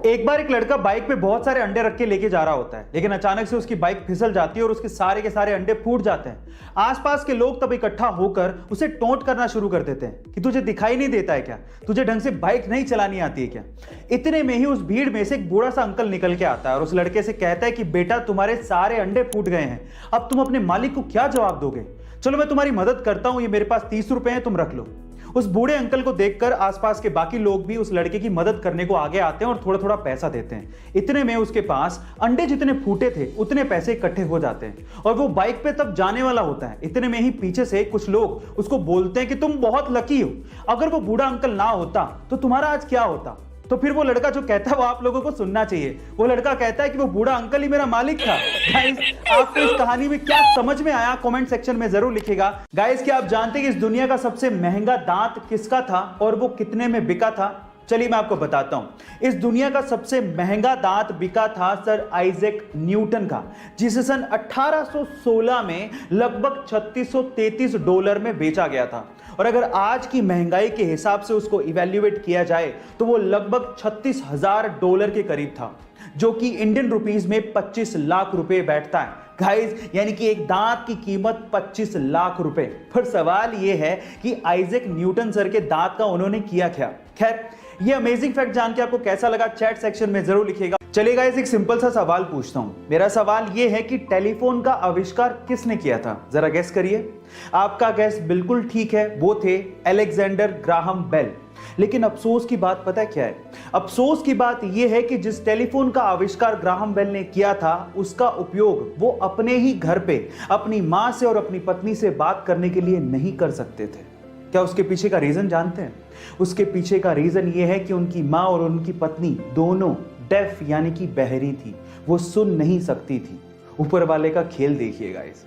एक बार एक लड़का बाइक पे बहुत सारे अंडे रख के लेके जा रहा होता है, लेकिन अचानक से उसकी बाइक फिसल जाती है और उसके सारे के सारे अंडे फूट जाते हैं। आसपास के लोग तब इकट्ठा होकर उसे टोंट करना शुरू कर देते हैं कि तुझे दिखाई नहीं देता है क्या, तुझे ढंग से बाइक नहीं चलानी आती है क्या। इतने में ही उस भीड़ में से एक बूढ़ा सा अंकल निकल के आता है और उस लड़के से कहता है कि बेटा, तुम्हारे सारे अंडे फूट गए हैं, अब तुम अपने मालिक को क्या जवाब दोगे। चलो मैं तुम्हारी मदद करता हूं, ये मेरे पास 30 रुपए हैं, तुम रख लो। उस बूढ़े अंकल को देखकर आसपास के बाकी लोग भी उस लड़के की मदद करने को आगे आते हैं और थोड़ा थोड़ा पैसा देते हैं। इतने में उसके पास अंडे जितने फूटे थे उतने पैसे इकट्ठे हो जाते हैं और वो बाइक पे तब जाने वाला होता है। इतने में ही पीछे से कुछ लोग उसको बोलते हैं कि तुम बहुत लकी हो, अगर वो बूढ़ा अंकल ना होता तो तुम्हारा आज क्या होता। तो फिर वो लड़का जो कहता है वो आप लोगों को सुनना चाहिए। वो लड़का कहता है कि वो बूढ़ा अंकल ही मेरा मालिक था। गाइस, आपको इस कहानी में क्या समझ में आया कमेंट सेक्शन में जरूर लिखिएगा। गाइस, क्या आप जानते हैं कि इस दुनिया का सबसे महंगा दांत किसका था और वो कितने में बिका था? चलिए मैं आपको बताता हूं। इस दुनिया का सबसे महंगा दांत बिका था सर आइजैक न्यूटन का, जिसे सन 1816 में लगभग $3633 में बेचा गया था। और अगर आज की महंगाई के हिसाब से उसको इवैल्यूएट किया जाए तो वो लगभग $36,000 के करीब था, जो कि इंडियन रुपीस में 25 लाख रुपए बैठता है। गाइस, यानी कि एक दांत की कीमत 25 लाख रुपए। पर सवाल यह है कि आइजैक न्यूटन सर के दांत का उन्होंने किया क्या। खैर, ये अमेजिंग फैक्ट जान के आपको कैसा लगा चैट सेक्शन में जरूर लिखिएगा। चलिए गाइस, एक सिंपल सा सवाल पूछता हूं। मेरा सवाल यह है कि टेलीफोन का आविष्कार किसने किया था? जरा गेस करिए। आपका गेस बिल्कुल ठीक है, वो थे अलेक्जेंडर ग्राहम बेल। लेकिन अफसोस की बात पता है क्या है? अफसोस की बात यह है कि जिस टेलीफोन का आविष्कार ग्राहम बेल ने किया था उसका उपयोग वो अपने ही घर पे अपनी मां से और अपनी पत्नी से बात करने के लिए नहीं कर सकते थे। क्या उसके पीछे का रीजन जानते हैं? उसके पीछे का रीजन ये है कि उनकी मां और उनकी पत्नी दोनों डेफ यानी कि बहरी थी, वो सुन नहीं सकती थी। ऊपर वाले का खेल देखिएगा। इस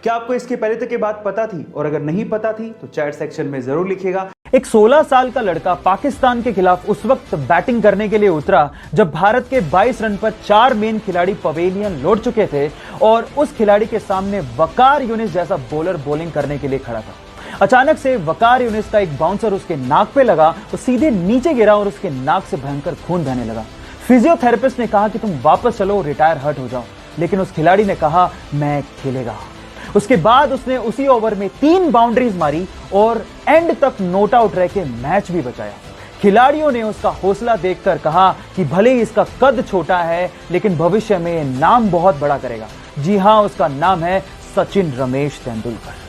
क्या आपको इसके पहले तक ये बात पता थी? और अगर नहीं पता थी तो चैट सेक्शन में जरूर लिखिएगा। एक 16 साल का लड़का पाकिस्तान के खिलाफ उस वक्त बैटिंग करने के लिए उतरा जब भारत के 22 रन पर 4 मेन खिलाड़ी पवेलियन लौट चुके थे और उस खिलाड़ी के सामने वकार यूनिस जैसा बॉलर बॉलिंग करने के लिए खड़ा था। अचानक से वकार यूनिस का एक बाउंसर उसके नाक पे लगा, वो सीधे नीचे गिरा और उसके नाक से भयंकर खून बहने लगा। फिजियोथेरेपिस्ट ने कहा कि तुम वापस चलो, रिटायर हर्ट हो जाओ, लेकिन उस खिलाड़ी ने कहा मैं खेलेगा। उसके बाद उसने उसी ओवर में 3 बाउंड्रीज मारी और एंड तक नॉट आउट रह के मैच भी बचाया। खिलाड़ियों ने उसका हौसला देखकर कहा कि भले ही इसका कद छोटा है लेकिन भविष्य में नाम बहुत बड़ा करेगा। जी हां, उसका नाम है सचिन रमेश तेंदुलकर।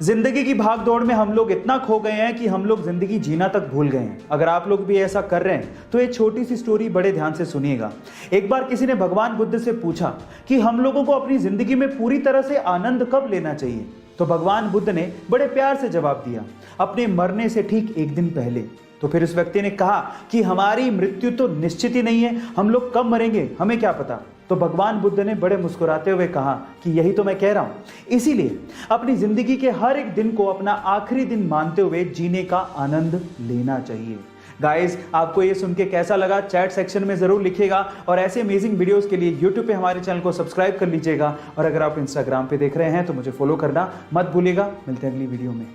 जिंदगी की भाग दौड़ में हम लोग इतना खो गए हैं कि हम लोग जिंदगी जीना तक भूल गए हैं। अगर आप लोग भी ऐसा कर रहे हैं तो एक छोटी सी स्टोरी बड़े ध्यान से सुनिएगा। एक बार किसी ने भगवान बुद्ध से पूछा कि हम लोगों को अपनी जिंदगी में पूरी तरह से आनंद कब लेना चाहिए। तो भगवान बुद्ध ने बड़े प्यार से जवाब दिया, अपने मरने से ठीक 1 दिन पहले। तो फिर उस व्यक्ति ने कहा कि हमारी मृत्यु तो निश्चित ही नहीं है, हम लोग कब मरेंगे हमें क्या पता। तो भगवान बुद्ध ने बड़े मुस्कुराते हुए कहा कि यही तो मैं कह रहा हूं। इसीलिए अपनी जिंदगी के हर एक दिन को अपना आखिरी दिन मानते हुए जीने का आनंद लेना चाहिए। गाइस, आपको ये सुन के कैसा लगा चैट सेक्शन में जरूर लिखिएगा और ऐसे अमेजिंग वीडियोस के लिए यूट्यूब पे हमारे चैनल को सब्सक्राइब कर लीजिएगा और अगर आप इंस्टाग्राम पे देख रहे हैं तो मुझे फॉलो करना मत भूलिएगा। मिलते हैं अगली वीडियो में।